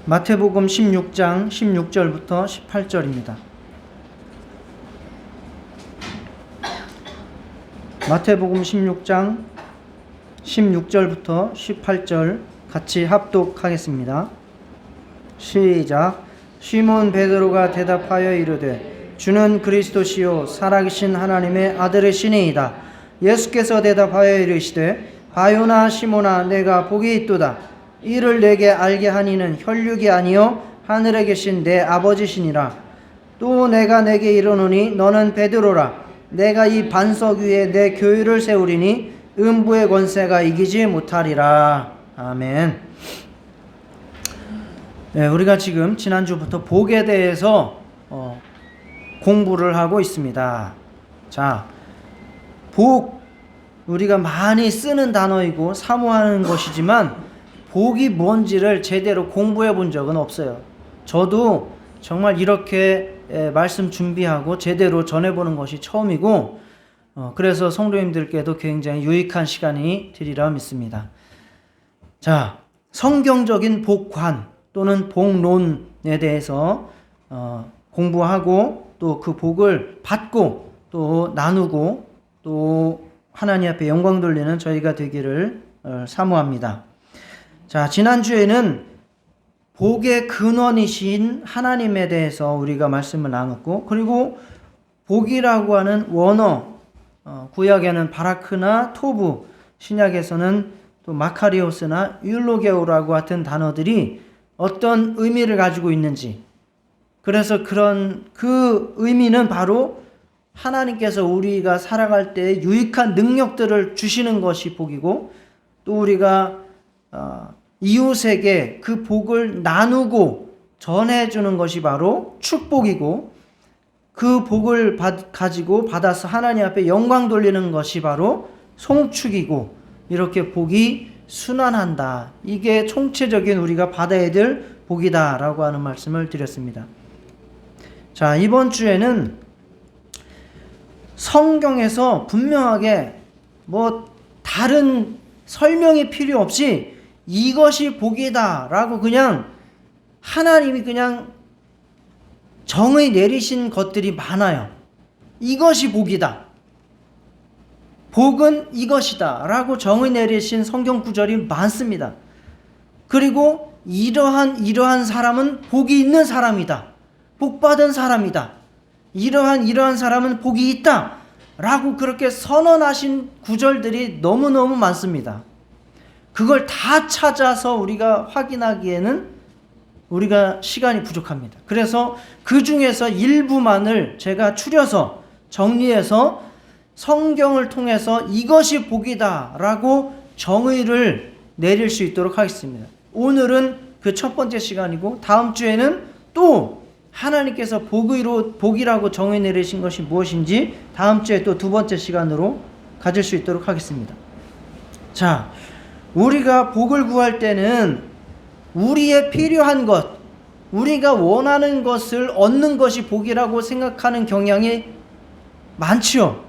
마태복음 16장 16절부터 18절입니다. 마태복음 16장 16절부터 18절 같이 합독하겠습니다. 시작. 시몬 베드로가 대답하여 이르되 주는 그리스도시요 살아계신 하나님의 아들이시니이다. 예수께서 대답하여 이르시되 바요나 시몬아 내가 복이 있도다. 이를 내게 알게 하니는 혈육이 아니요 하늘에 계신 내 아버지시니라. 또 내가 내게 이르노니 너는 베드로라. 내가 이 반석 위에 내 교회를 세우리니 음부의 권세가 이기지 못하리라. 아멘. 네, 우리가 지금 지난주부터 복에 대해서 공부를 하고 있습니다. 자, 복, 우리가 많이 쓰는 단어이고 사모하는 것이지만 복이 뭔지를 제대로 공부해 본 적은 없어요. 저도 정말 이렇게 말씀 준비하고 제대로 전해보는 것이 처음이고 그래서 성도님들께도 굉장히 유익한 시간이 되리라 믿습니다. 자, 성경적인 복관 또는 복론에 대해서 공부하고 또 그 복을 받고 또 나누고 또 하나님 앞에 영광 돌리는 저희가 되기를 사모합니다. 자, 지난주에는 복의 근원이신 하나님에 대해서 우리가 말씀을 나눴고, 그리고 복이라고 하는 원어, 구약에는 바라크나 토부, 신약에서는 또 마카리오스나 율로게오라고 같은 단어들이 어떤 의미를 가지고 있는지, 그래서 그 의미는 바로 하나님께서 우리가 살아갈 때 유익한 능력들을 주시는 것이 복이고, 또 우리가 이웃에게 그 복을 나누고 전해주는 것이 바로 축복이고, 그 복을 가지고 받아서 하나님 앞에 영광 돌리는 것이 바로 송축이고, 이렇게 복이 순환한다. 이게 총체적인 우리가 받아야 될 복이다 라고 하는 말씀을 드렸습니다. 자, 이번 주에는 성경에서 분명하게 다른 설명이 필요 없이 이것이 복이다 라고 그냥 하나님이 그냥 정의 내리신 것들이 많아요. 이것이 복이다. 복은 이것이다 라고 정의 내리신 성경 구절이 많습니다. 그리고 이러한 사람은 복이 있는 사람이다. 복받은 사람이다. 이러한 사람은 복이 있다 라고 그렇게 선언하신 구절들이 너무너무 많습니다. 그걸 다 찾아서 우리가 확인하기에는 우리가 시간이 부족합니다. 그래서 그 중에서 일부만을 제가 추려서 정리해서 성경을 통해서 이것이 복이다 라고 정의를 내릴 수 있도록 하겠습니다. 오늘은 그 첫 번째 시간이고, 다음 주에는 또 하나님께서 복이라고 정의 내리신 것이 무엇인지 다음 주에 또 두 번째 시간으로 가질 수 있도록 하겠습니다. 자, 우리가 복을 구할 때는 우리의 필요한 것, 우리가 원하는 것을 얻는 것이 복이라고 생각하는 경향이 많지요.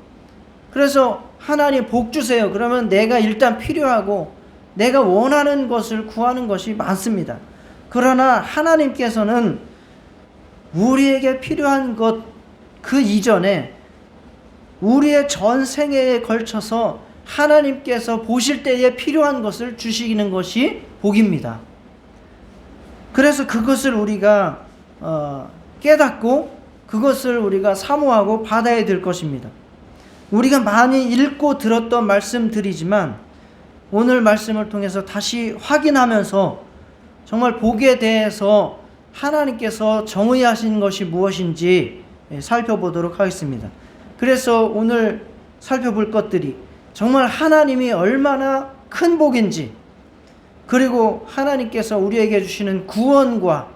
그래서 하나님 복 주세요. 그러면 내가 일단 필요하고 내가 원하는 것을 구하는 것이 많습니다. 그러나 하나님께서는 우리에게 필요한 것 그 이전에 우리의 전 생애에 걸쳐서 하나님께서 보실 때에 필요한 것을 주시는 것이 복입니다. 그래서 그것을 우리가 깨닫고 그것을 우리가 사모하고 받아야 될 것입니다. 우리가 많이 읽고 들었던 말씀들이지만 오늘 말씀을 통해서 다시 확인하면서 정말 복에 대해서 하나님께서 정의하신 것이 무엇인지 살펴보도록 하겠습니다. 그래서 오늘 살펴볼 것들이 정말 하나님이 얼마나 큰 복인지, 그리고 하나님께서 우리에게 주시는 구원과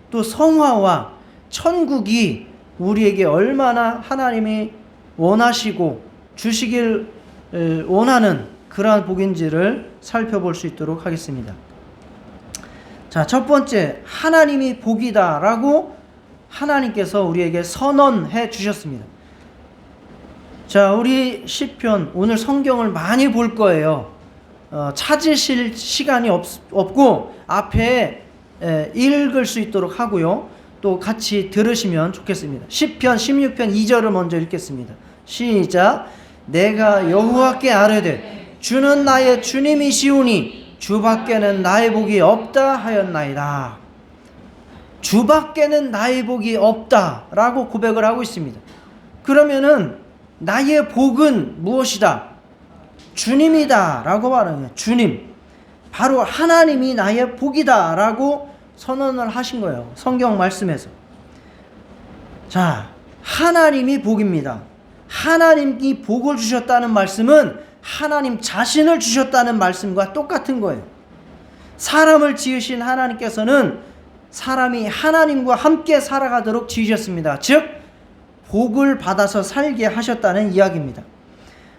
또 성화와 천국이 우리에게 얼마나 하나님이 원하시고 주시길 원하는 그러한 복인지를 살펴볼 수 있도록 하겠습니다. 자, 첫 번째, 하나님이 복이다 라고 하나님께서 우리에게 선언해 주셨습니다. 자, 우리 시편, 오늘 성경을 많이 볼 거예요. 찾으실 시간이 없고 앞에 읽을 수 있도록 하고요. 또 같이 들으시면 좋겠습니다. 시편 16편 2절을 먼저 읽겠습니다. 시작. 내가 여호와께 아뢰되 주는 나의 주님이시오니 주밖에는 나의 복이 없다 하였나이다. 주밖에는 나의 복이 없다라고 고백을 하고 있습니다. 그러면은 나의 복은 무엇이다? 주님이다 라고 말하는 거예요. 주님, 바로 하나님이 나의 복이다 라고 선언을 하신 거예요. 성경 말씀에서. 자, 하나님이 복입니다. 하나님이 복을 주셨다는 말씀은 하나님 자신을 주셨다는 말씀과 똑같은 거예요. 사람을 지으신 하나님께서는 사람이 하나님과 함께 살아가도록 지으셨습니다. 즉 복을 받아서 살게 하셨다는 이야기입니다.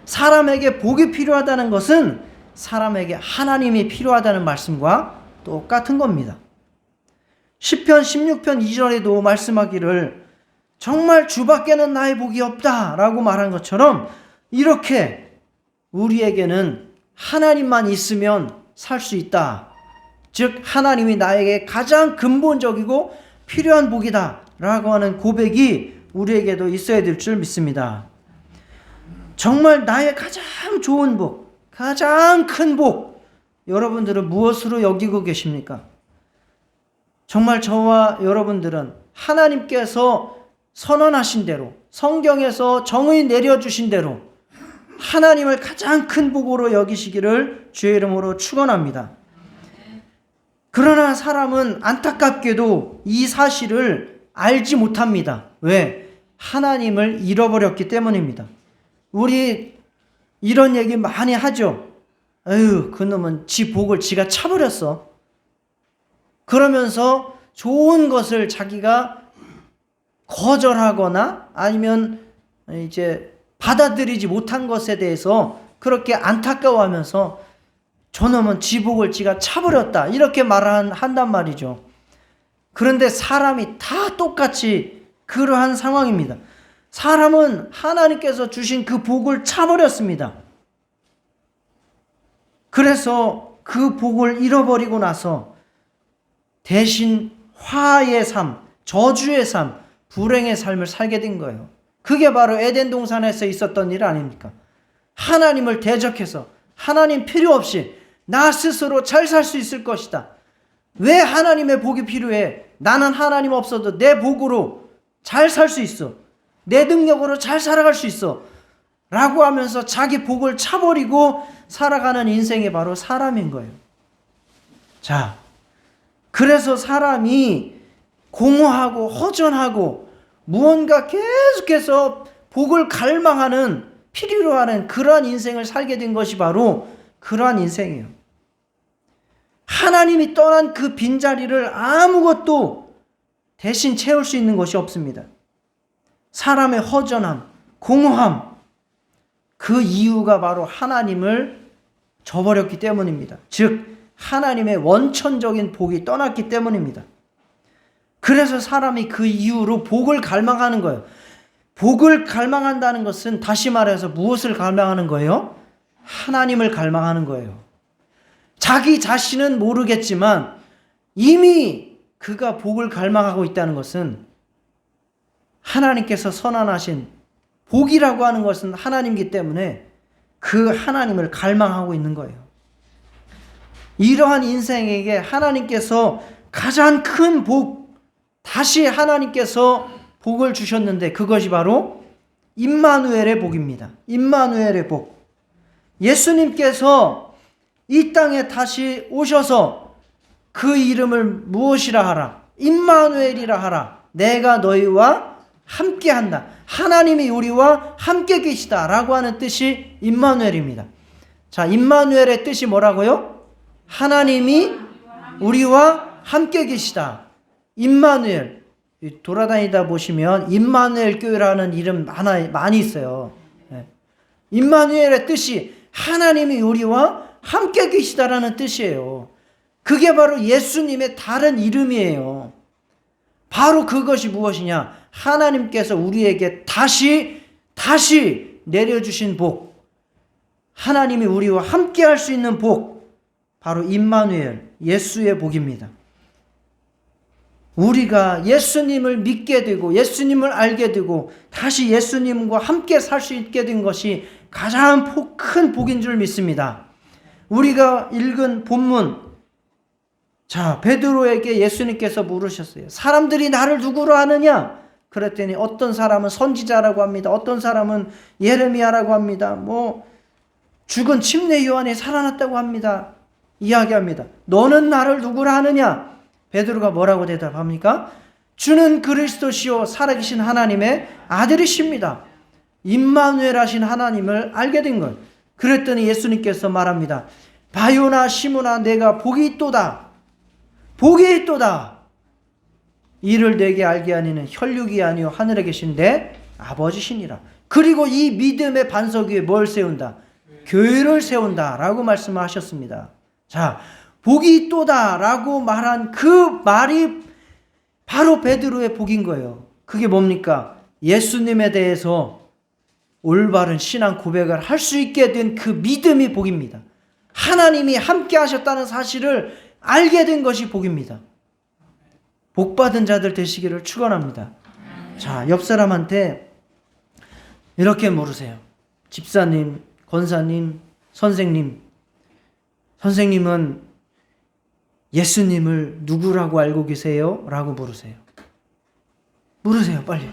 사람에게 복이 필요하다는 것은 사람에게 하나님이 필요하다는 말씀과 똑같은 겁니다. 시편 16편 2절에도 말씀하기를 정말 주밖에는 나의 복이 없다 라고 말한 것처럼 이렇게 우리에게는 하나님만 있으면 살 수 있다. 즉 하나님이 나에게 가장 근본적이고 필요한 복이다 라고 하는 고백이 우리에게도 있어야 될 줄 믿습니다. 정말 나의 가장 좋은 복, 가장 큰 복, 여러분들은 무엇으로 여기고 계십니까? 정말 저와 여러분들은 하나님께서 선언하신 대로, 성경에서 정의 내려주신 대로 하나님을 가장 큰 복으로 여기시기를 주의 이름으로 축원합니다. 그러나 사람은 안타깝게도 이 사실을 알지 못합니다. 왜? 하나님을 잃어버렸기 때문입니다. 우리 이런 얘기 많이 하죠. 에휴, 그놈은 지 복을 지가 차버렸어. 그러면서 좋은 것을 자기가 거절하거나 아니면 이제 받아들이지 못한 것에 대해서 그렇게 안타까워하면서 저놈은 지 복을 지가 차버렸다 이렇게 한단 말이죠. 그런데 사람이 다 똑같이 그러한 상황입니다. 사람은 하나님께서 주신 그 복을 차버렸습니다. 그래서 그 복을 잃어버리고 나서 대신 화의 삶, 저주의 삶, 불행의 삶을 살게 된 거예요. 그게 바로 에덴 동산에서 있었던 일 아닙니까? 하나님을 대적해서 하나님 필요 없이 나 스스로 잘 살 수 있을 것이다. 왜 하나님의 복이 필요해? 나는 하나님 없어도 내 복으로 잘 살 수 있어. 내 능력으로 잘 살아갈 수 있어. 라고 하면서 자기 복을 차버리고 살아가는 인생이 바로 사람인 거예요. 자, 그래서 사람이 공허하고 허전하고 무언가 계속해서 복을 갈망하는 필요로 하는 그러한 인생을 살게 된 것이 바로 그러한 인생이에요. 하나님이 떠난 그 빈자리를 아무것도 대신 채울 수 있는 것이 없습니다. 사람의 허전함, 공허함, 그 이유가 바로 하나님을 저버렸기 때문입니다. 즉 하나님의 원천적인 복이 떠났기 때문입니다. 그래서 사람이 그 이유로 복을 갈망하는 거예요. 복을 갈망한다는 것은 다시 말해서 무엇을 갈망하는 거예요? 하나님을 갈망하는 거예요. 자기 자신은 모르겠지만 이미 그가 복을 갈망하고 있다는 것은 하나님께서 선언하신 복이라고 하는 것은 하나님이기 때문에 그 하나님을 갈망하고 있는 거예요. 이러한 인생에게 하나님께서 가장 큰 복, 다시 하나님께서 복을 주셨는데 그것이 바로 임마누엘의 복입니다. 임마누엘의 복. 예수님께서 이 땅에 다시 오셔서 그 이름을 무엇이라 하라? 임마누엘이라 하라. 내가 너희와 함께한다. 하나님이 우리와 함께 계시다 라고 하는 뜻이 임마누엘입니다. 자, 임마누엘의 뜻이 뭐라고요? 하나님이 우리와 함께 계시다. 임마누엘. 돌아다니다 보시면 임마누엘 교회라는 이름 많이 있어요. 임마누엘의 뜻이 하나님이 우리와 함께 계시다라는 뜻이에요. 그게 바로 예수님의 다른 이름이에요. 바로 그것이 무엇이냐? 하나님께서 우리에게 다시 내려주신 복, 하나님이 우리와 함께 할 수 있는 복, 바로 임마누엘, 예수의 복입니다. 우리가 예수님을 믿게 되고 예수님을 알게 되고 다시 예수님과 함께 살 수 있게 된 것이 가장 큰 복인 줄 믿습니다. 우리가 읽은 본문, 자, 베드로에게 예수님께서 물으셨어요. 사람들이 나를 누구로 아느냐? 그랬더니 어떤 사람은 선지자라고 합니다. 어떤 사람은 예레미야라고 합니다. 죽은 침례 요한이 살아났다고 합니다. 이야기합니다. 너는 나를 누구라 하느냐? 베드로가 뭐라고 대답합니까? 주는 그리스도시요 살아계신 하나님의 아들이십니다. 임마누엘 하신 하나님을 알게 된 것. 그랬더니 예수님께서 말합니다. 바요나 시므나 내가 복이 있도다. 복이 있도다. 이를 내게 알게 하니는 혈육이 아니요 하늘에 계신 내 아버지시니라. 그리고 이 믿음의 반석 위에 뭘 세운다? 교회를 세운다 라고 말씀을 하셨습니다. 자, 복이 있도다 라고 말한 그 말이 바로 베드로의 복인 거예요. 그게 뭡니까? 예수님에 대해서 올바른 신앙 고백을 할 수 있게 된 그 믿음이 복입니다. 하나님이 함께 하셨다는 사실을 알게 된 것이 복입니다. 복받은 자들 되시기를 축원합니다. 자, 옆 사람한테 이렇게 물으세요. 집사님, 권사님, 선생님은 예수님을 누구라고 알고 계세요? 라고 물으세요. 물으세요, 빨리.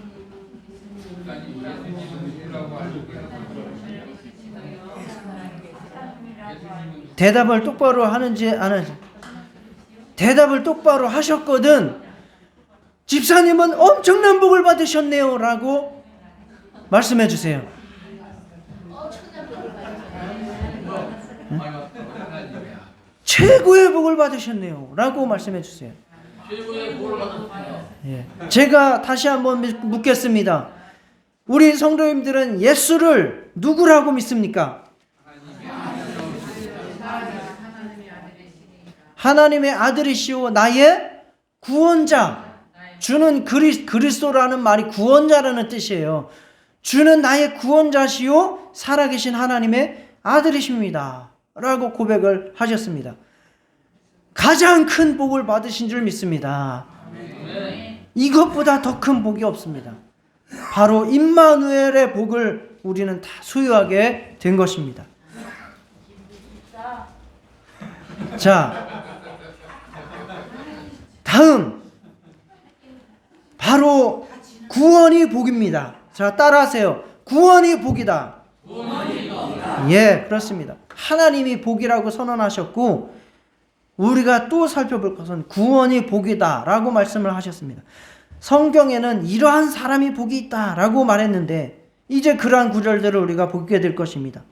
대답을 똑바로 하는지 안 하는지. 대답을 똑바로 하셨거든. 집사님은 엄청난 복을 받으셨네요 라고 말씀해 주세요. 최고의 복을 받으셨네요 라고 말씀해 주세요. 제가 다시 한번 묻겠습니다. 우리 성도님들은 예수를 누구라고 믿습니까? 하나님의 아들이시오 나의 구원자. 주는 그리스도라는 말이 구원자라는 뜻이에요. 주는 나의 구원자시오 살아계신 하나님의 아들이십니다 라고 고백을 하셨습니다. 가장 큰 복을 받으신 줄 믿습니다. 이것보다 더 큰 복이 없습니다. 바로 임마누엘의 복을 우리는 다 소유하게 된 것입니다. 자, 다음 바로 구원이 복입니다. 자, 따라하세요. 구원이 복이다. 예, 그렇습니다. 하나님이 복이라고 선언하셨고 우리가 또 살펴볼 것은 구원이 복이다 라고 말씀을 하셨습니다. 성경에는 이러한 사람이 복이 있다 라고 말했는데 이제 그러한 구절들을 우리가 보게 될 것입니다.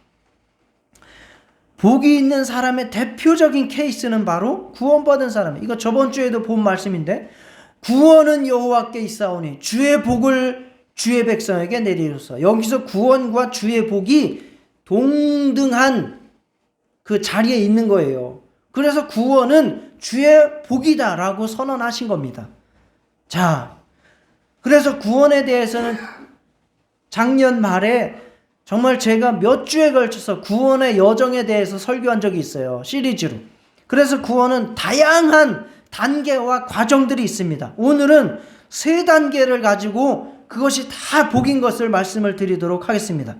복이 있는 사람의 대표적인 케이스는 바로 구원받은 사람. 이거 저번 주에도 본 말씀인데 구원은 여호와께 있사오니 주의 복을 주의 백성에게 내리소서. 여기서 구원과 주의 복이 동등한 그 자리에 있는 거예요. 그래서 구원은 주의 복이다 라고 선언하신 겁니다. 자, 그래서 구원에 대해서는 작년 말에 정말 제가 몇 주에 걸쳐서 구원의 여정에 대해서 설교한 적이 있어요. 시리즈로. 그래서 구원은 다양한 단계와 과정들이 있습니다. 오늘은 3단계를 가지고 그것이 다 복인 것을 말씀을 드리도록 하겠습니다.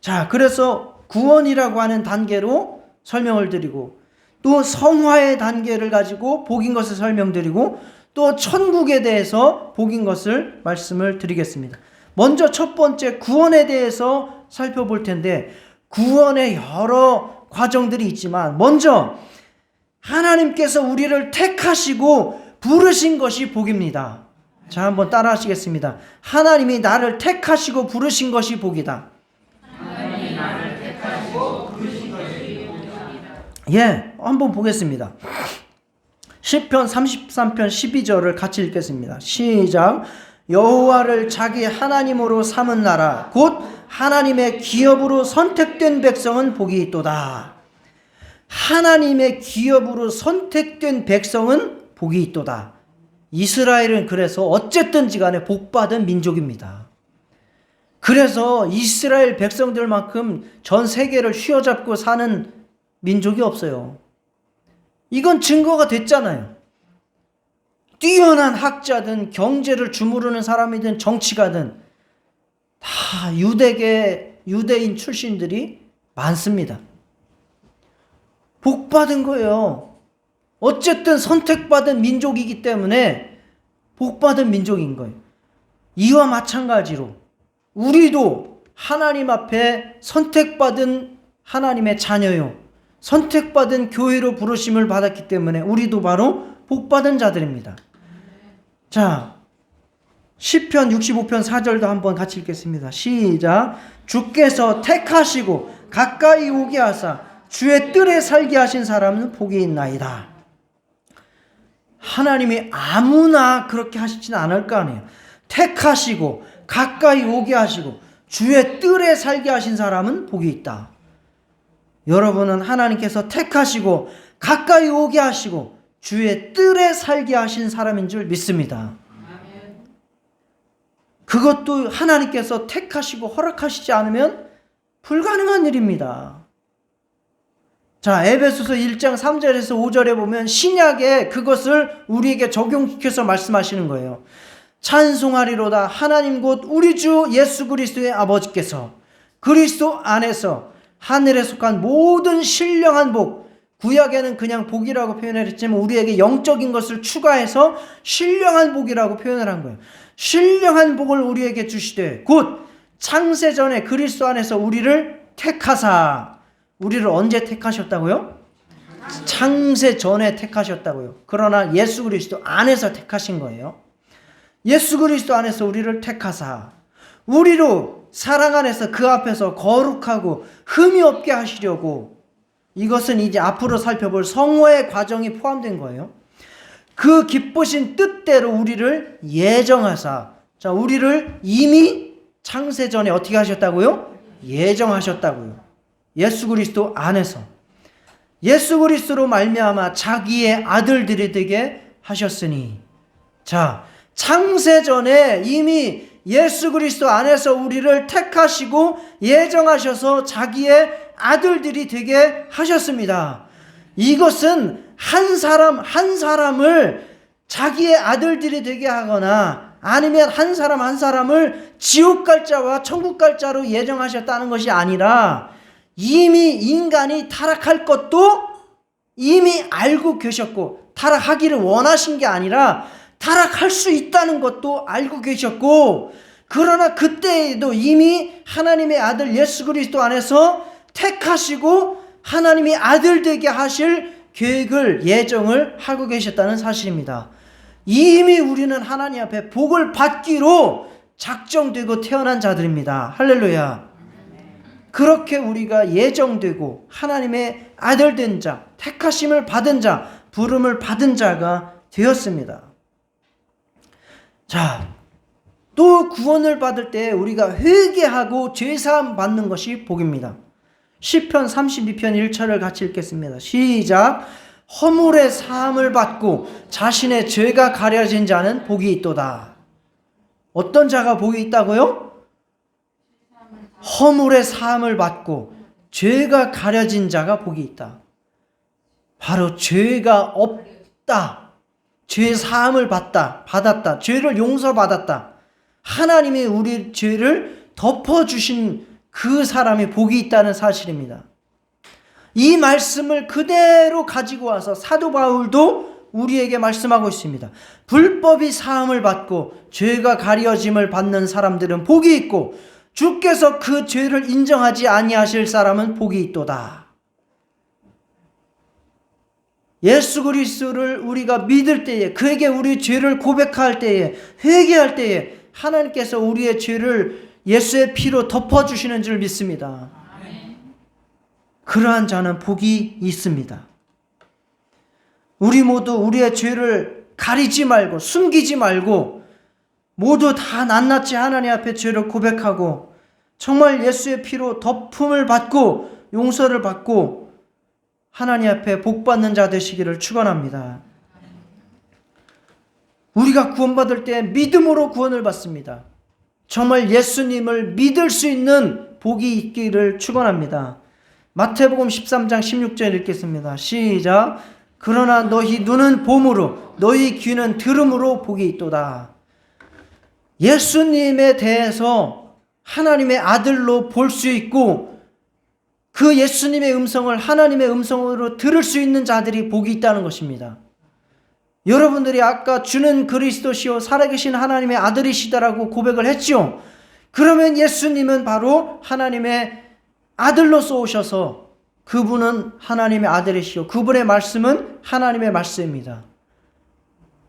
자, 그래서 구원이라고 하는 단계로 설명을 드리고 또 성화의 단계를 가지고 복인 것을 설명드리고 또 천국에 대해서 복인 것을 말씀을 드리겠습니다. 먼저 첫 번째 구원에 대해서 살펴볼 텐데 구원의 여러 과정들이 있지만 먼저 하나님께서 우리를 택하시고 부르신 것이 복입니다. 자, 한번 따라 하시겠습니다. 하나님이 나를 택하시고 부르신 것이 복이다. 하나님이 나를 택하시고 부르신 것이 복이다. 예, 한번 보겠습니다. 시편 33편 12절을 같이 읽겠습니다. 시작. 여호와를 자기 하나님으로 삼은 나라 곧 하나님의 기업으로 선택된 백성은 복이 있도다. 하나님의 기업으로 선택된 백성은 복이 있도다. 이스라엘은 그래서 어쨌든지 간에 복받은 민족입니다. 그래서 이스라엘 백성들만큼 전 세계를 휘어잡고 사는 민족이 없어요. 이건 증거가 됐잖아요. 뛰어난 학자든 경제를 주무르는 사람이든 정치가든 다 유대인 출신들이 많습니다. 복받은 거예요. 어쨌든 선택받은 민족이기 때문에 복받은 민족인 거예요. 이와 마찬가지로 우리도 하나님 앞에 선택받은 하나님의 자녀요, 선택받은 교회로 부르심을 받았기 때문에 우리도 바로 복받은 자들입니다. 자, 시편 65편 4절도 한번 같이 읽겠습니다. 시작. 주께서 택하시고 가까이 오게 하사 주의 뜰에 살게 하신 사람은 복이 있나이다. 하나님이 아무나 그렇게 하시지는 않을 거 아니에요. 택하시고 가까이 오게 하시고 주의 뜰에 살게 하신 사람은 복이 있다. 여러분은 하나님께서 택하시고 가까이 오게 하시고 주의 뜰에 살게 하신 사람인 줄 믿습니다. 그것도 하나님께서 택하시고 허락하시지 않으면 불가능한 일입니다. 자, 에베소서 1장 3절에서 5절에 보면 신약에 그것을 우리에게 적용시켜서 말씀하시는 거예요. 찬송하리로다 하나님 곧 우리 주 예수 그리스도의 아버지께서 그리스도 안에서 하늘에 속한 모든 신령한 복, 구약에는 그냥 복이라고 표현을 했지만 우리에게 영적인 것을 추가해서 신령한 복이라고 표현을 한 거예요. 신령한 복을 우리에게 주시되 곧 창세전에 그리스도 안에서 우리를 택하사. 우리를 언제 택하셨다고요? 창세전에 택하셨다고요. 그러나 예수 그리스도 안에서 택하신 거예요. 예수 그리스도 안에서 우리를 택하사 우리로 사랑 안에서 그 앞에서 거룩하고 흠이 없게 하시려고. 이것은 이제 앞으로 살펴볼 성화의 과정이 포함된 거예요. 그 기쁘신 뜻대로 우리를 예정하사. 자, 우리를 이미 창세전에 어떻게 하셨다고요? 예정하셨다고요. 예수 그리스도 안에서 예수 그리스도로 말미암아 자기의 아들들이 되게 하셨으니. 자, 창세전에 이미 예수 그리스도 안에서 우리를 택하시고 예정하셔서 자기의 아들들이 되게 하셨습니다. 이것은 한 사람을 자기의 아들들이 되게 하거나 아니면 한 사람을 지옥 갈 자와 천국 갈 자로 예정하셨다는 것이 아니라 이미 인간이 타락할 것도 이미 알고 계셨고 타락하기를 원하신 게 아니라 타락할 수 있다는 것도 알고 계셨고, 그러나 그때에도 이미 하나님의 아들 예수 그리스도 안에서 택하시고 하나님의 아들 되게 하실 계획을 예정을 하고 계셨다는 사실입니다. 이미 우리는 하나님 앞에 복을 받기로 작정되고 태어난 자들입니다. 할렐루야. 그렇게 우리가 예정되고 하나님의 아들 된 자, 택하심을 받은 자, 부름을 받은 자가 되었습니다. 자, 또 구원을 받을 때 우리가 회개하고 죄사함 받는 것이 복입니다. 시편 32편 1절을 같이 읽겠습니다. 시작. 허물의 사함을 받고 자신의 죄가 가려진 자는 복이 있도다. 어떤 자가 복이 있다고요? 허물의 사함을 받고 죄가 가려진 자가 복이 있다. 바로 죄가 없다. 죄 사함을 받았다. 죄를 용서받았다. 하나님이 우리 죄를 덮어주신 그 사람이 복이 있다는 사실입니다. 이 말씀을 그대로 가지고 와서 사도 바울도 우리에게 말씀하고 있습니다. 불법이 사함을 받고 죄가 가려짐을 받는 사람들은 복이 있고 주께서 그 죄를 인정하지 아니하실 사람은 복이 있도다. 예수 그리스도를 우리가 믿을 때에, 그에게 우리 죄를 고백할 때에, 회개할 때에 하나님께서 우리의 죄를 예수의 피로 덮어주시는 줄 믿습니다. 그러한 자는 복이 있습니다. 우리 모두 우리의 죄를 가리지 말고 숨기지 말고 모두 다 낱낱이 하나님 앞에 죄를 고백하고 정말 예수의 피로 덮음을 받고 용서를 받고 하나님 앞에 복받는 자 되시기를 축원합니다. 우리가 구원받을 때 믿음으로 구원을 받습니다. 정말 예수님을 믿을 수 있는 복이 있기를 축원합니다. 마태복음 13장 16절 읽겠습니다. 시작. 그러나 너희 눈은 봄으로 너희 귀는 들음으로 복이 있도다. 예수님에 대해서 하나님의 아들로 볼 수 있고 그 예수님의 음성을 하나님의 음성으로 들을 수 있는 자들이 복이 있다는 것입니다. 여러분들이 아까 주는 그리스도시요 살아계신 하나님의 아들이시다라고 고백을 했죠. 그러면 예수님은 바로 하나님의 아들로서 오셔서 그분은 하나님의 아들이시요 그분의 말씀은 하나님의 말씀입니다.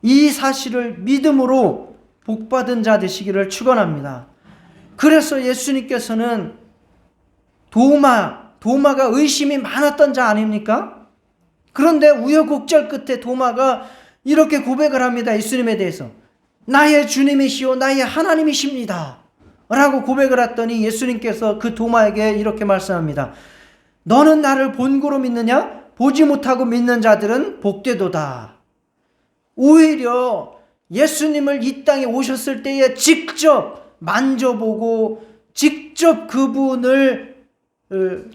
이 사실을 믿음으로 복받은 자 되시기를 축원합니다. 그래서 예수님께서는 도마가 의심이 많았던 자 아닙니까? 그런데 우여곡절 끝에 도마가 이렇게 고백을 합니다. 예수님에 대해서 나의 주님이시오 나의 하나님이십니다 라고 고백을 했더니 예수님께서 그 도마에게 이렇게 말씀합니다. 너는 나를 본고로 믿느냐? 보지 못하고 믿는 자들은 복되도다. 오히려 예수님을 이 땅에 오셨을 때에 직접 만져보고 직접 그분을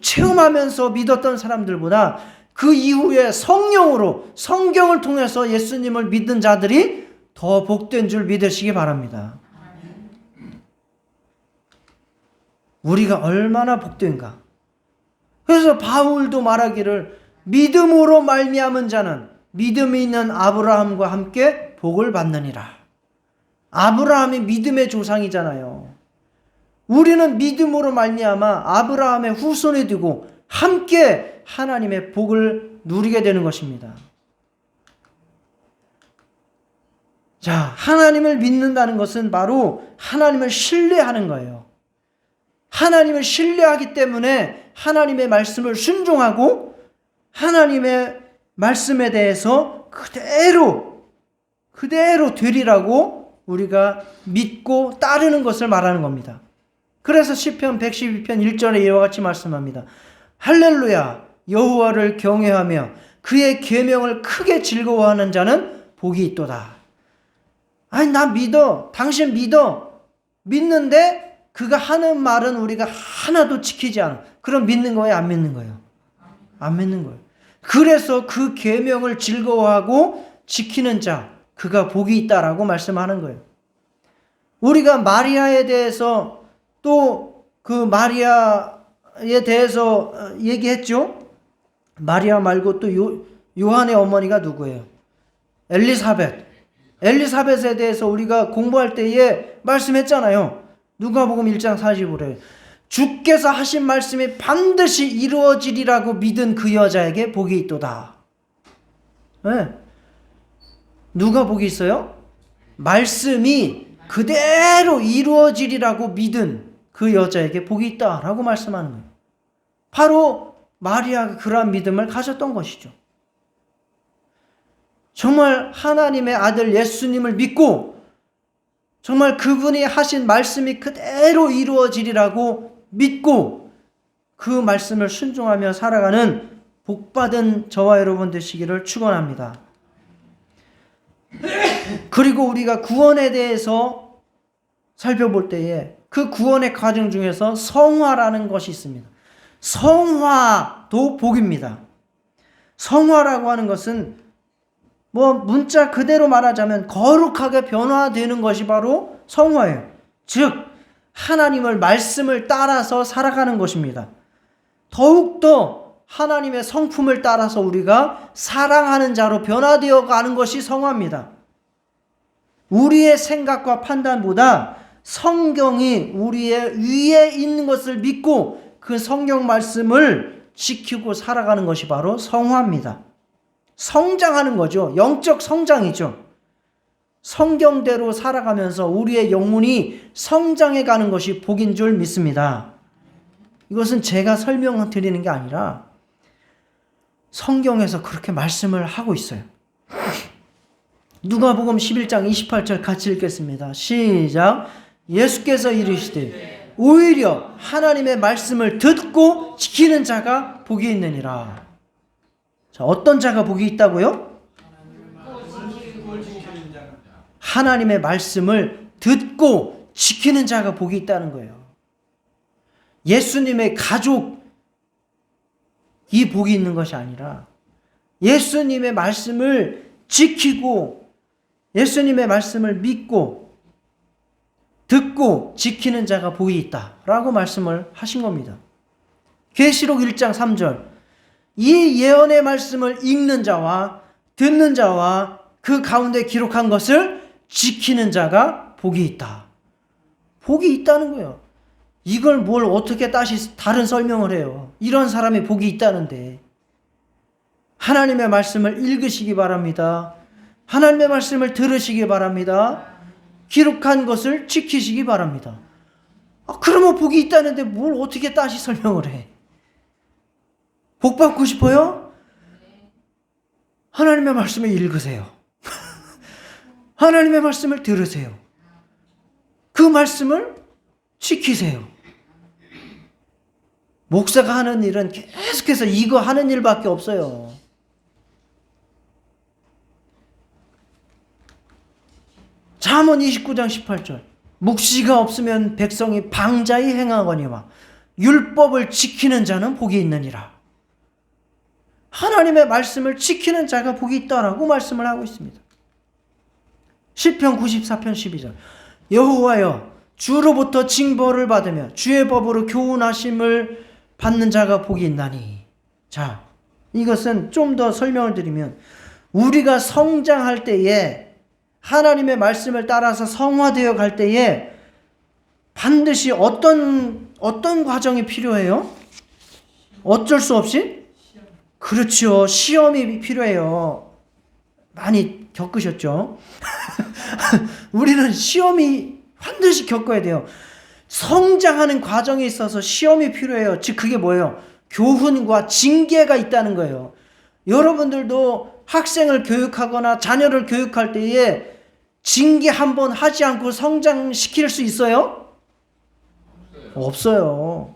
체험하면서 믿었던 사람들보다 그 이후에 성령으로 성경을 통해서 예수님을 믿는 자들이 더 복된 줄 믿으시기 바랍니다. 우리가 얼마나 복된가. 그래서 바울도 말하기를 믿음으로 말미암은 자는 믿음이 있는 아브라함과 함께 복을 받느니라. 아브라함이 믿음의 조상이잖아요. 우리는 믿음으로 말미암아 아브라함의 후손이 되고 함께 하나님의 복을 누리게 되는 것입니다. 자, 하나님을 믿는다는 것은 바로 하나님을 신뢰하는 거예요. 하나님을 신뢰하기 때문에 하나님의 말씀을 순종하고 하나님의 말씀에 대해서 그대로 되리라고 우리가 믿고 따르는 것을 말하는 겁니다. 그래서 시편 112편 1절에 이와 같이 말씀합니다. 할렐루야 여호와를 경외하며 그의 계명을 크게 즐거워하는 자는 복이 있도다. 아니 나 믿어. 당신 믿어. 믿는데 그가 하는 말은 우리가 하나도 지키지 않아. 그럼 믿는 거예요? 안 믿는 거예요? 안 믿는 거예요. 그래서 그 계명을 즐거워하고 지키는 자 그가 복이 있다라고 말씀하는 거예요. 우리가 마리아에 대해서 또 그 마리아에 대해서 얘기했죠. 마리아 말고 또 요한의 어머니가 누구예요? 엘리사벳에 대해서 우리가 공부할 때에 말씀했잖아요. 누가복음 1장 45절에 주께서 하신 말씀이 반드시 이루어지리라고 믿은 그 여자에게 복이 있도다. 네. 누가 복이 있어요? 말씀이 그대로 이루어지리라고 믿은 그 여자에게 복이 있다라고 말씀하는 거예요. 바로 마리아가 그러한 믿음을 가졌던 것이죠. 정말 하나님의 아들 예수님을 믿고 정말 그분이 하신 말씀이 그대로 이루어지리라고 믿고 그 말씀을 순종하며 살아가는 복받은 저와 여러분 되시기를 축원합니다. 그리고 우리가 구원에 대해서 살펴볼 때에 그 구원의 과정 중에서 성화라는 것이 있습니다. 성화도 복입니다. 성화라고 하는 것은 문자 그대로 말하자면 거룩하게 변화되는 것이 바로 성화예요. 즉 하나님을 말씀을 따라서 살아가는 것입니다. 더욱더 하나님의 성품을 따라서 우리가 사랑하는 자로 변화되어 가는 것이 성화입니다. 우리의 생각과 판단보다 성경이 우리의 위에 있는 것을 믿고 그 성경 말씀을 지키고 살아가는 것이 바로 성화입니다. 성장하는 거죠. 영적 성장이죠. 성경대로 살아가면서 우리의 영혼이 성장해 가는 것이 복인 줄 믿습니다. 이것은 제가 설명드리는 게 아니라 성경에서 그렇게 말씀을 하고 있어요. 누가복음 11장 28절 같이 읽겠습니다. 시작. 예수께서 이르시되 오히려 하나님의 말씀을 듣고 지키는 자가 복이 있느니라. 자, 어떤 자가 복이 있다고요? 하나님의 말씀을 듣고 지키는 자가 복이 있다는 거예요. 예수님의 가족이 복이 있는 것이 아니라 예수님의 말씀을 지키고 예수님의 말씀을 믿고 듣고 지키는 자가 복이 있다라고 말씀을 하신 겁니다. 계시록 1장 3절 이 예언의 말씀을 읽는 자와 듣는 자와 그 가운데 기록한 것을 지키는 자가 복이 있다. 복이 있다는 거예요. 이걸 뭘 어떻게 다시 다른 설명을 해요. 이런 사람이 복이 있다는데. 하나님의 말씀을 읽으시기 바랍니다. 하나님의 말씀을 들으시기 바랍니다. 기록한 것을 지키시기 바랍니다. 그러면 복이 있다는데 뭘 어떻게 다시 설명을 해? 복 받고 싶어요? 하나님의 말씀을 읽으세요. 하나님의 말씀을 들으세요. 그 말씀을 지키세요. 목사가 하는 일은 계속해서 이거 하는 일밖에 없어요. 잠언 29장 18절 묵시가 없으면 백성이 방자히 행하거니와 율법을 지키는 자는 복이 있느니라. 하나님의 말씀을 지키는 자가 복이 있다라고 말씀을 하고 있습니다. 시편 94편 12절 여호와여 주로부터 징벌을 받으며 주의 법으로 교훈하심을 받는 자가 복이 있나니. 자, 이것은 좀 더 설명을 드리면 우리가 성장할 때에 하나님의 말씀을 따라서 성화되어 갈 때에 반드시 어떤 과정이 필요해요? 어쩔 수 없이? 그렇죠. 시험이 필요해요. 많이 겪으셨죠? 우리는 시험이 반드시 겪어야 돼요. 성장하는 과정에 있어서 시험이 필요해요. 즉 그게 뭐예요? 교훈과 징계가 있다는 거예요. 여러분들도 학생을 교육하거나 자녀를 교육할 때에 징계 한번 하지 않고 성장시킬 수 있어요? 없어요.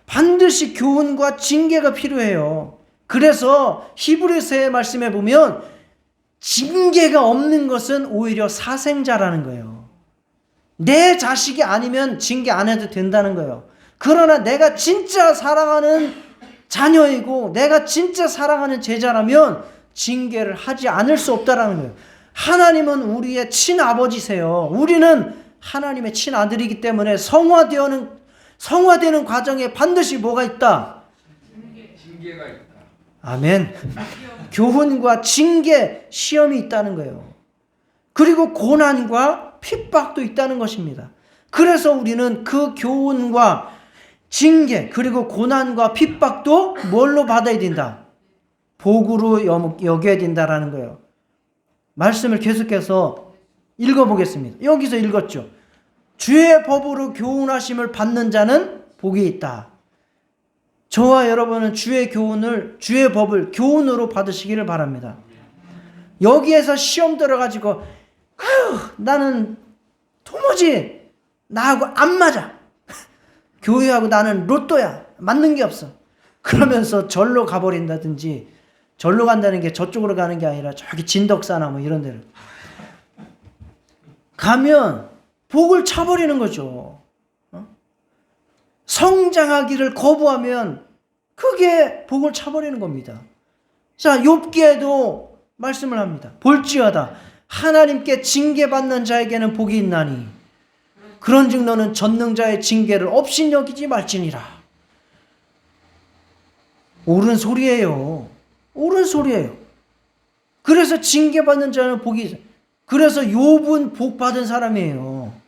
반드시 교훈과 징계가 필요해요. 그래서 히브리서의 말씀에 보면 징계가 없는 것은 오히려 사생자라는 거예요. 내 자식이 아니면 징계 안 해도 된다는 거예요. 그러나 내가 진짜 사랑하는 자녀이고 내가 진짜 사랑하는 제자라면 징계를 하지 않을 수 없다라는 거예요. 하나님은 우리의 친아버지세요. 우리는 하나님의 친아들이기 때문에 성화되는 과정에 반드시 뭐가 있다? 징계가 있다. 아멘. 교훈과 징계, 시험이 있다는 거예요. 그리고 고난과 핍박도 있다는 것입니다. 그래서 우리는 그 교훈과 징계 그리고 고난과 핍박도 뭘로 받아야 된다? 복으로 여겨야 된다라는 거예요. 말씀을 계속해서 읽어보겠습니다. 여기서 읽었죠. 주의 법으로 교훈하심을 받는 자는 복이 있다. 저와 여러분은 주의 법을 교훈으로 받으시기를 바랍니다. 여기에서 시험 들어가지고 나는 도무지 나하고 안 맞아. 교회하고 나는 로또야. 맞는 게 없어. 그러면서 절로 가버린다든지, 절로 간다는 게 저쪽으로 가는 게 아니라 저기 진덕사나 뭐 이런 데를 가면 복을 차버리는 거죠. 성장하기를 거부하면 그게 복을 차버리는 겁니다. 자, 욥기에도 말씀을 합니다. 볼지어다 하나님께 징계받는 자에게는 복이 있나니 그런즉 너는 전능자의 징계를 업신여기지 말지니라. 옳은 소리예요. 옳은 소리예요. 그래서 징계받는 자는 복이 있어요. 그래서 욥은 복 받은 사람이에요.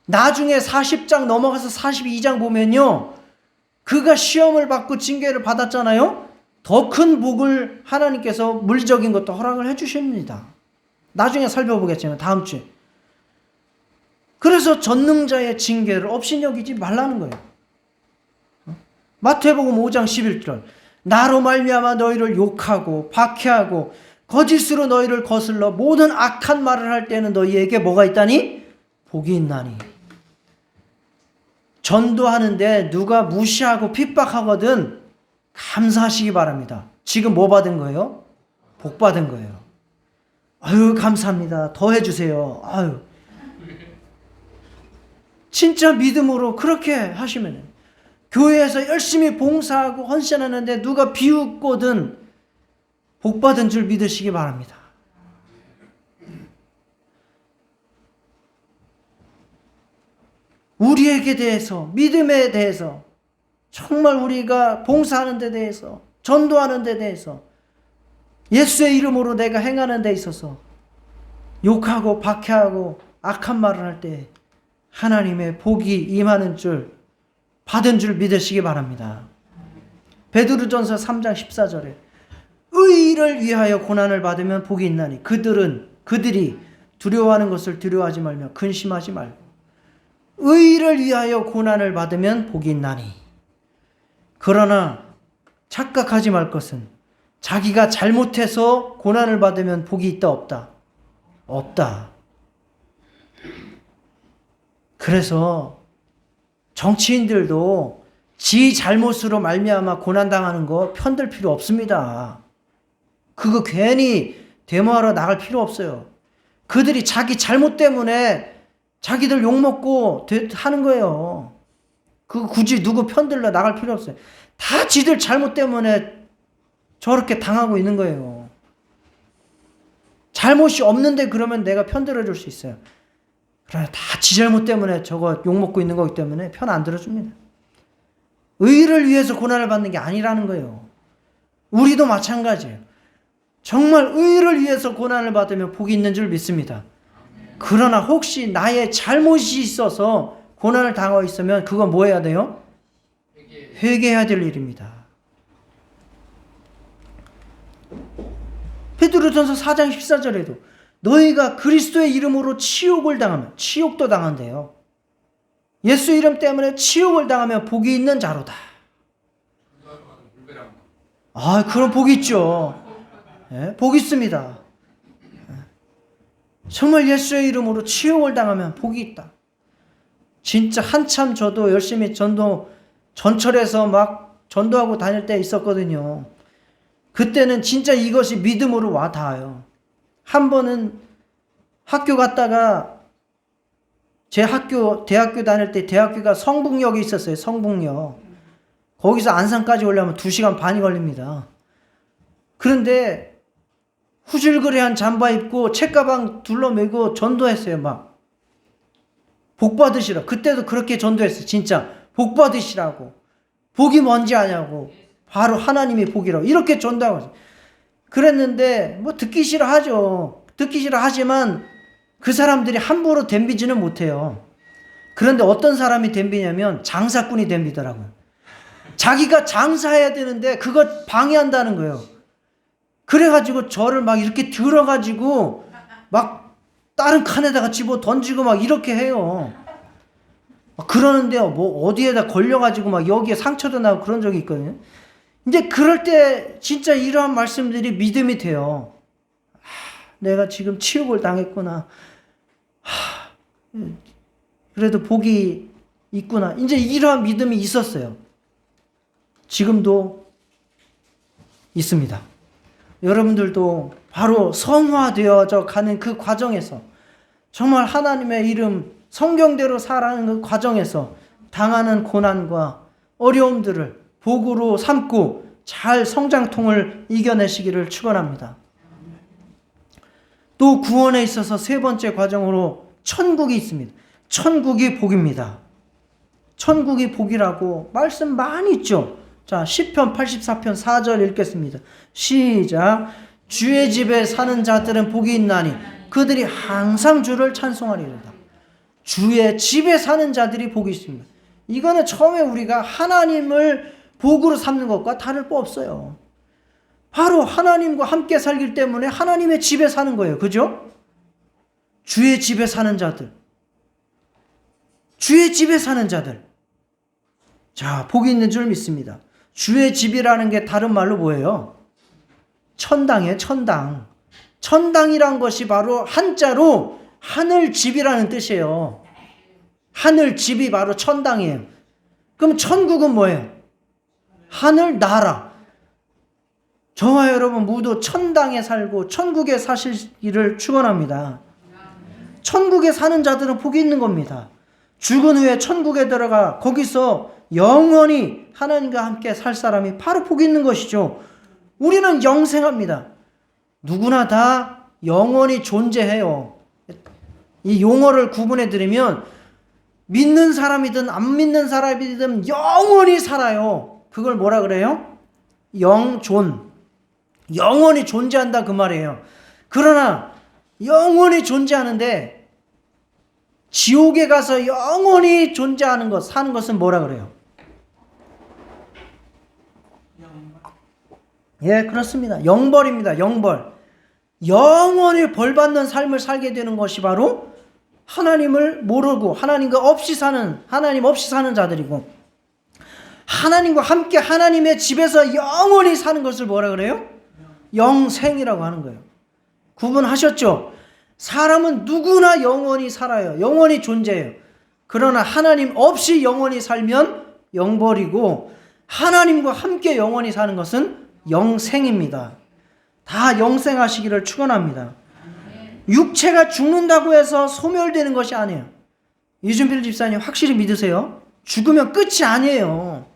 나중에 40장 넘어가서 42장 보면요, 그가 시험을 받고 징계를 받았잖아요. 더 큰 복을 하나님께서 물리적인 것도 허락을 해주십니다. 나중에 살펴보겠지만 다음 주에. 그래서 전능자의 징계를 업신여기지 말라는 거예요. 마태복음 5장 11절 나로 말미암아 너희를 욕하고 박해하고 거짓으로 너희를 거슬러 모든 악한 말을 할 때는 너희에게 뭐가 있다니? 복이 있나니. 전도하는데 누가 무시하고 핍박하거든 감사하시기 바랍니다. 지금 뭐 받은 거예요? 복 받은 거예요. 아유 감사합니다. 더 해주세요. 아유 진짜 믿음으로 그렇게 하시면 교회에서 열심히 봉사하고 헌신하는데 누가 비웃거든 복받은 줄 믿으시기 바랍니다. 우리에게 대해서, 믿음에 대해서, 정말 우리가 봉사하는 데 대해서, 전도하는 데 대해서, 예수의 이름으로 내가 행하는 데 있어서 욕하고 박해하고 악한 말을 할 때 하나님의 복이 임하는 줄, 받은 줄 믿으시기 바랍니다. 베드로전서 3장 14절에 의를 위하여 고난을 받으면 복이 있나니 그들이 두려워하는 것을 두려워하지 말며 근심하지 말고 의를 위하여 고난을 받으면 복이 있나니. 그러나 착각하지 말 것은 자기가 잘못해서 고난을 받으면 복이 있다 없다? 없다. 그래서 정치인들도 지 잘못으로 말미암아 고난당하는 거 편들 필요 없습니다. 그거 괜히 데모하러 나갈 필요 없어요. 그들이 자기 잘못 때문에 자기들 욕먹고 하는 거예요. 그거 굳이 누구 편들러 나갈 필요 없어요. 다 지들 잘못 때문에 저렇게 당하고 있는 거예요. 잘못이 없는데 그러면 내가 편들어 줄 수 있어요. 그러나 다 지 잘못 때문에 저거 욕먹고 있는 거기 때문에 편 안 들어줍니다. 의를 위해서 고난을 받는 게 아니라는 거예요. 우리도 마찬가지예요. 정말 의를 위해서 고난을 받으면 복이 있는 줄 믿습니다. 그러나 혹시 나의 잘못이 있어서 고난을 당하고 있으면 그건 뭐 해야 돼요? 회개해야 될 일입니다. 베드로전서 4장 14절에도 너희가 그리스도의 이름으로 치욕을 당하면, 치욕도 당한대요. 예수 이름 때문에 치욕을 당하면 복이 있는 자로다. 아, 그런 복이 있죠. 네, 복이 있습니다. 정말 예수의 이름으로 치욕을 당하면 복이 있다. 진짜 한참 저도 열심히 전철에서 막 전도하고 다닐 때 있었거든요. 그때는 진짜 이것이 믿음으로 와 닿아요. 한 번은 학교 갔다가 제 대학교 다닐 때 대학교가 성북역에 있었어요. 성북역. 거기서 안산까지 오려면 2시간 반이 걸립니다. 그런데 후줄그레한 잠바 입고 책가방 둘러매고 전도했어요. 막 복 받으시라. 그때도 그렇게 전도했어요. 진짜 복 받으시라고. 복이 뭔지 아냐고. 바로 하나님이 복이라고. 이렇게 전도하고 그랬는데 뭐 듣기 싫어하죠. 듣기 싫어하지만 그 사람들이 함부로 덤비지는 못해요. 그런데 어떤 사람이 덤비냐면 장사꾼이 덤비더라고요. 자기가 장사해야 되는데 그거 방해한다는 거예요. 그래가지고 저를 막 이렇게 들어가지고 막 다른 칸에다가 집어 던지고 막 이렇게 해요. 그러는데요, 뭐 어디에다 걸려가지고 막 여기에 상처도 나고 그런 적이 있거든요. 이제 그럴 때 진짜 이러한 말씀들이 믿음이 돼요. 내가 지금 치욕을 당했구나. 그래도 복이 있구나. 이제 이러한 믿음이 있었어요. 지금도 있습니다. 여러분들도 바로 성화되어져 가는 그 과정에서 정말 하나님의 이름 성경대로 살아가는 그 과정에서 당하는 고난과 어려움들을 복으로 삼고 잘 성장통을 이겨내시기를 축원합니다. 또 구원에 있어서 세 번째 과정으로 천국이 있습니다. 천국이 복입니다. 천국이 복이라고 말씀 많이 있죠. 자, 시편 84편 4절 읽겠습니다. 시작. 주의 집에 사는 자들은 복이 있나니 그들이 항상 주를 찬송하리로다. 주의 집에 사는 자들이 복이 있습니다. 이거는 처음에 우리가 하나님을 복으로 삼는 것과 다를 바 없어요. 바로 하나님과 함께 살기 때문에 하나님의 집에 사는 거예요. 그죠? 주의 집에 사는 자들. 주의 집에 사는 자들. 자, 복이 있는 줄 믿습니다. 주의 집이라는 게 다른 말로 뭐예요? 천당이에요. 천당. 천당이란 것이 바로 한자로 하늘집이라는 뜻이에요. 하늘집이 바로 천당이에요. 그럼 천국은 뭐예요? 하늘나라. 저와 여러분 모두 천당에 살고 천국에 사시기를 축원합니다. 천국에 사는 자들은 복이 있는 겁니다. 죽은 후에 천국에 들어가 거기서 영원히 하나님과 함께 살 사람이 바로 복이 있는 것이죠. 우리는 영생합니다. 누구나 다 영원히 존재해요. 이 용어를 구분해 드리면 믿는 사람이든 안 믿는 사람이든 영원히 살아요. 그걸 뭐라 그래요? 영존. 영원히 존재한다 그 말이에요. 그러나 영원히 존재하는데 지옥에 가서 영원히 존재하는 것, 사는 것은 뭐라 그래요? 예, 그렇습니다. 영벌입니다. 영벌. 영원히 벌받는 삶을 살게 되는 것이 바로 하나님을 모르고 하나님 없이 사는 자들이고, 하나님과 함께 하나님의 집에서 영원히 사는 것을 뭐라 그래요? 영생이라고 하는 거예요. 구분하셨죠? 사람은 누구나 영원히 살아요. 영원히 존재해요. 그러나 하나님 없이 영원히 살면 영벌이고, 하나님과 함께 영원히 사는 것은 영생입니다. 다 영생하시기를 축원합니다. 육체가 죽는다고 해서 소멸되는 것이 아니에요. 이준필 집사님 확실히 믿으세요? 죽으면 끝이 아니에요.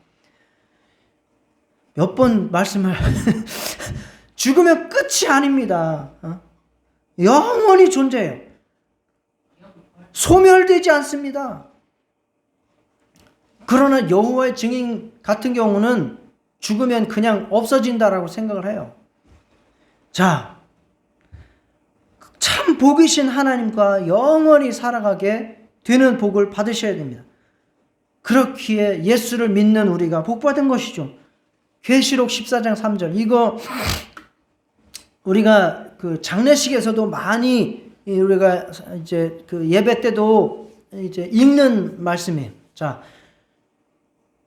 몇 번 말씀을 죽으면 끝이 아닙니다. 영원히 존재해요. 소멸되지 않습니다. 그러나 여호와의 증인 같은 경우는 죽으면 그냥 없어진다라고 생각을 해요. 자, 참 복이신 하나님과 영원히 살아가게 되는 복을 받으셔야 됩니다. 그렇기에 예수를 믿는 우리가 복받은 것이죠. 계시록 14장 3절. 이거 우리가 그 장례식에서도 많이 우리가 이제 그 예배 때도 이제 읽는 말씀이에요. 자,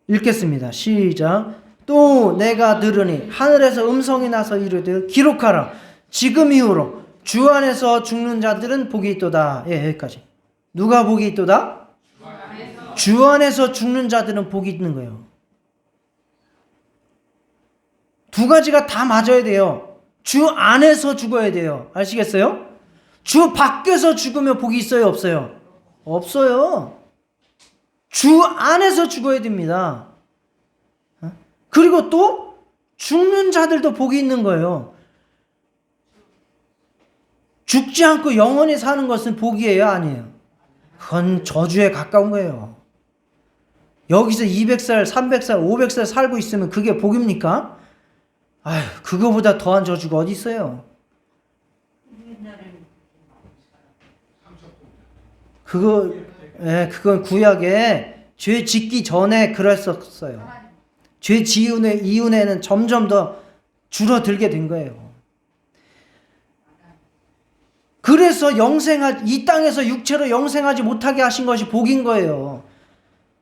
읽겠습니다. 시작. 또 내가 들으니 하늘에서 음성이 나서 이르되 기록하라. 지금 이후로 주 안에서 죽는 자들은 복이 있도다. 예, 여기까지. 누가 복이 있도다? 주 안에서 죽는 자들은 복이 있는 거예요. 두 가지가 다 맞아야 돼요. 주 안에서 죽어야 돼요. 아시겠어요? 주 밖에서 죽으면 복이 있어요, 없어요? 없어요. 주 안에서 죽어야 됩니다. 그리고 또 죽는 자들도 복이 있는 거예요. 죽지 않고 영원히 사는 것은 복이에요, 아니에요? 그건 저주에 가까운 거예요. 여기서 200살, 300살, 500살 살고 있으면 그게 복입니까? 아휴, 그거보다 더한 저주가 어디 있어요? 그건 구약에 죄 짓기 전에 그랬었어요. 죄 이윤에는 점점 더 줄어들게 된 거예요. 그래서 이 땅에서 육체로 영생하지 못하게 하신 것이 복인 거예요.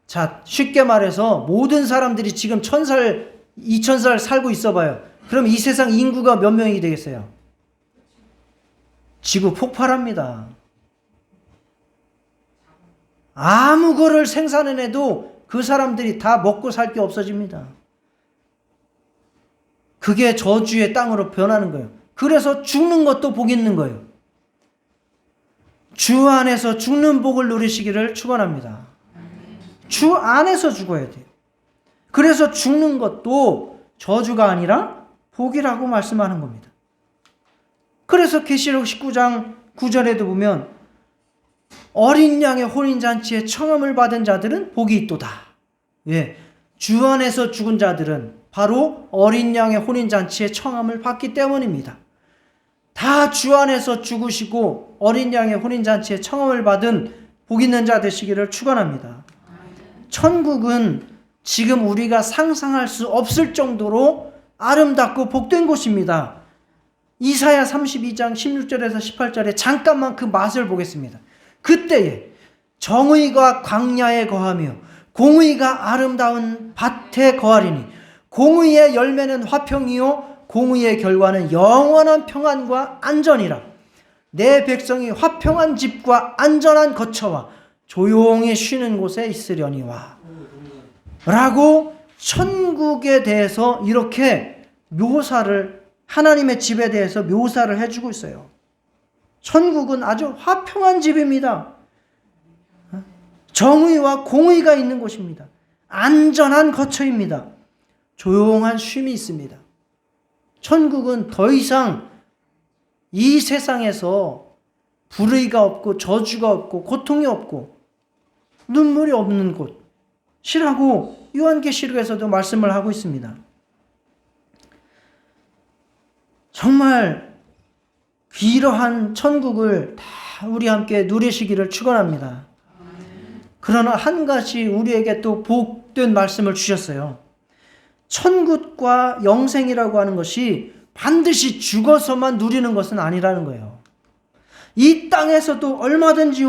자, 쉽게 말해서 모든 사람들이 지금 1000살, 2000살 살고 있어 봐요. 그럼 이 세상 인구가 몇 명이 되겠어요? 지구 폭발합니다. 아무 거를 생산해내도 그 사람들이 다 먹고 살 게 없어집니다. 그게 저주의 땅으로 변하는 거예요. 그래서 죽는 것도 복 있는 거예요. 주 안에서 죽는 복을 누리시기를 축원합니다. 주 안에서 죽어야 돼요. 그래서 죽는 것도 저주가 아니라 복이라고 말씀하는 겁니다. 그래서 계시록 19장 9절에도 보면 어린 양의 혼인잔치에 청함을 받은 자들은 복이 있도다. 예, 주 안에서 죽은 자들은 바로 어린 양의 혼인잔치에 청함을 받기 때문입니다. 다 주 안에서 죽으시고 어린 양의 혼인잔치에 청함을 받은 복 있는 자 되시기를 축원합니다. 천국은 지금 우리가 상상할 수 없을 정도로 아름답고 복된 곳입니다. 이사야 32장 16절에서 18절에 잠깐만 그 맛을 보겠습니다. 그때에 정의가 광야에 거하며 공의가 아름다운 밭에 거하리니 공의의 열매는 화평이요 공의의 결과는 영원한 평안과 안전이라. 내 백성이 화평한 집과 안전한 거처와 조용히 쉬는 곳에 있으려니와. 라고 천국에 대해서 이렇게 묘사를, 하나님의 집에 대해서 묘사를 해주고 있어요. 천국은 아주 화평한 집입니다. 정의와 공의가 있는 곳입니다. 안전한 거처입니다. 조용한 쉼이 있습니다. 천국은 더 이상 이 세상에서 불의가 없고 저주가 없고 고통이 없고 눈물이 없는 곳이라고 요한계시록에서도 말씀을 하고 있습니다. 정말 이러한 천국을 다 우리 함께 누리시기를 축원합니다. 그러나 한 가지 우리에게 또 복된 말씀을 주셨어요. 천국과 영생이라고 하는 것이 반드시 죽어서만 누리는 것은 아니라는 거예요. 이 땅에서도 얼마든지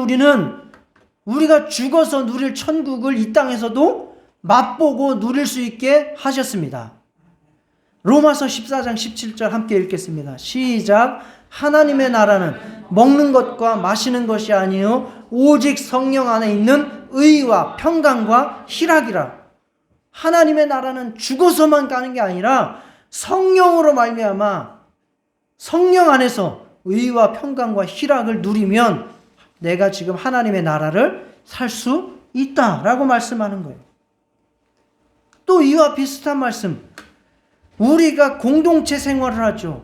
우리가 죽어서 누릴 천국을 이 땅에서도 맛보고 누릴 수 있게 하셨습니다. 로마서 14장 17절 함께 읽겠습니다. 시작. 하나님의 나라는 먹는 것과 마시는 것이 아니요 오직 성령 안에 있는 의와 평강과 희락이라. 하나님의 나라는 죽어서만 가는 게 아니라 성령으로 말미암아 성령 안에서 의와 평강과 희락을 누리면 내가 지금 하나님의 나라를 살 수 있다라고 말씀하는 거예요. 또 이와 비슷한 말씀, 우리가 공동체 생활을 하죠.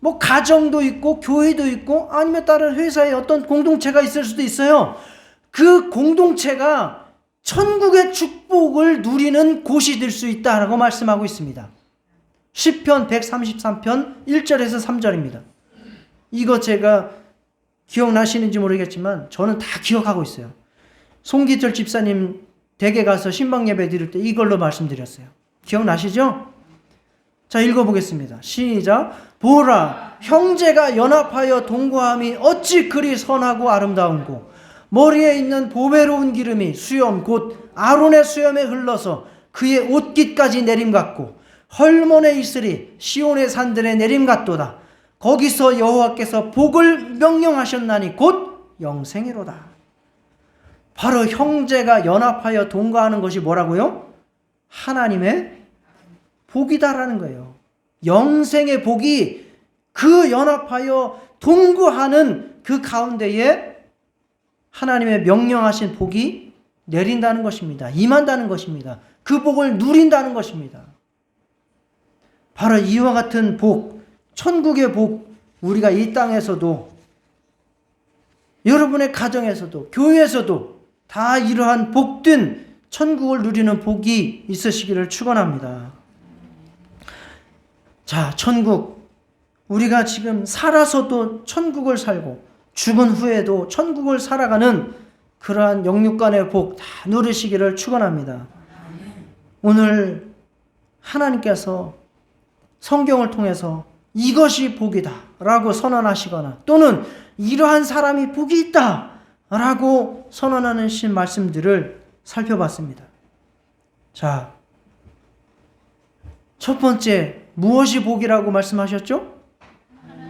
뭐 가정도 있고 교회도 있고 아니면 다른 회사에 어떤 공동체가 있을 수도 있어요. 그 공동체가 천국의 축복을 누리는 곳이 될 수 있다라고 말씀하고 있습니다. 시편 133편 1절에서 3절입니다. 이거 제가 기억나시는지 모르겠지만 저는 다 기억하고 있어요. 송기철 집사님 댁에 가서 신방 예배 드릴 때 이걸로 말씀드렸어요. 기억나시죠? 자, 읽어보겠습니다. 시작. 보라, 형제가 연합하여 동거함이 어찌 그리 선하고 아름다운고 머리에 있는 보배로운 기름이 수염 곧 아론의 수염에 흘러서 그의 옷깃까지 내림같고 헐몬의 이슬이 시온의 산들에 내림같도다. 거기서 여호와께서 복을 명령하셨나니 곧 영생이로다. 바로 형제가 연합하여 동거하는 것이 뭐라고요? 하나님의 복이다라는 거예요. 영생의 복이 그 연합하여 동거하는 그 가운데에 하나님의 명령하신 복이 내린다는 것입니다. 임한다는 것입니다. 그 복을 누린다는 것입니다. 바로 이와 같은 복, 천국의 복, 우리가 이 땅에서도 여러분의 가정에서도 교회에서도 다 이러한 복된 천국을 누리는 복이 있으시기를 축원합니다. 자, 천국, 우리가 지금 살아서도 천국을 살고 죽은 후에도 천국을 살아가는 그러한 영육간의 복 다 누리시기를 축원합니다. 오늘 하나님께서 성경을 통해서 이것이 복이다 라고 선언하시거나 또는 이러한 사람이 복이 있다 라고 선언하신 말씀들을 살펴봤습니다. 자, 첫 번째 무엇이 복이라고 말씀하셨죠?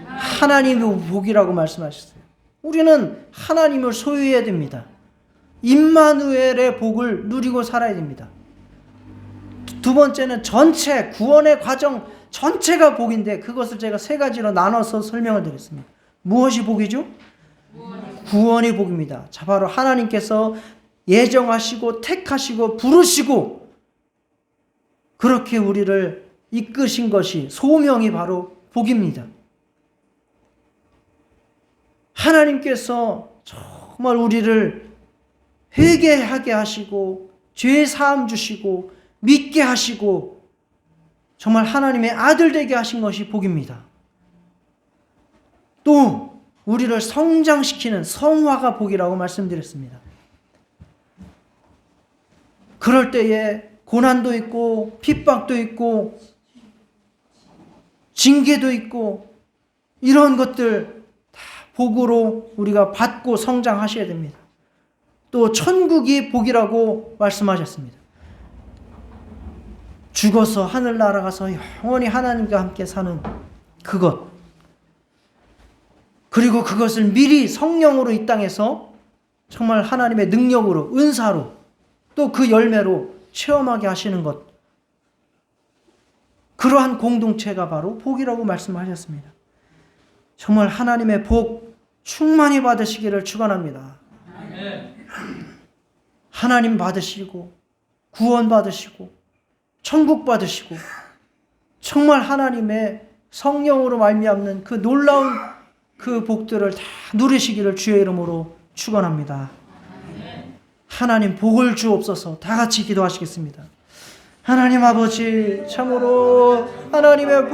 하나님의 복이라고 말씀하셨어요. 우리는 하나님을 소유해야 됩니다. 임마누엘의 복을 누리고 살아야 됩니다. 두 번째는 전체 구원의 과정 전체가 복인데 그것을 제가 세 가지로 나눠서 설명을 드렸습니다. 무엇이 복이죠? 구원이 복입니다. 자, 바로 하나님께서 예정하시고 택하시고 부르시고 그렇게 우리를 이끄신 것이 소명이 바로 복입니다. 하나님께서 정말 우리를 회개하게 하시고 죄 사함 주시고 믿게 하시고 정말 하나님의 아들 되게 하신 것이 복입니다. 또 우리를 성장시키는 성화가 복이라고 말씀드렸습니다. 그럴 때에 고난도 있고 핍박도 있고 징계도 있고 이런 것들 다 복으로 우리가 받고 성장하셔야 됩니다. 또 천국이 복이라고 말씀하셨습니다. 죽어서 하늘 날아가서 영원히 하나님과 함께 사는 그것, 그리고 그것을 미리 성령으로 이 땅에서 정말 하나님의 능력으로 은사로 또 그 열매로 체험하게 하시는 것, 그러한 공동체가 바로 복이라고 말씀하셨습니다. 정말 하나님의 복 충만히 받으시기를 축원합니다. 하나님 받으시고 구원 받으시고 천국 받으시고 정말 하나님의 성령으로 말미암는 그 놀라운 그 복들을 다 누리시기를 주의 이름으로 축원합니다. 하나님 복을 주옵소서. 다 같이 기도하시겠습니다. 하나님 아버지, 참으로 하나님의 복을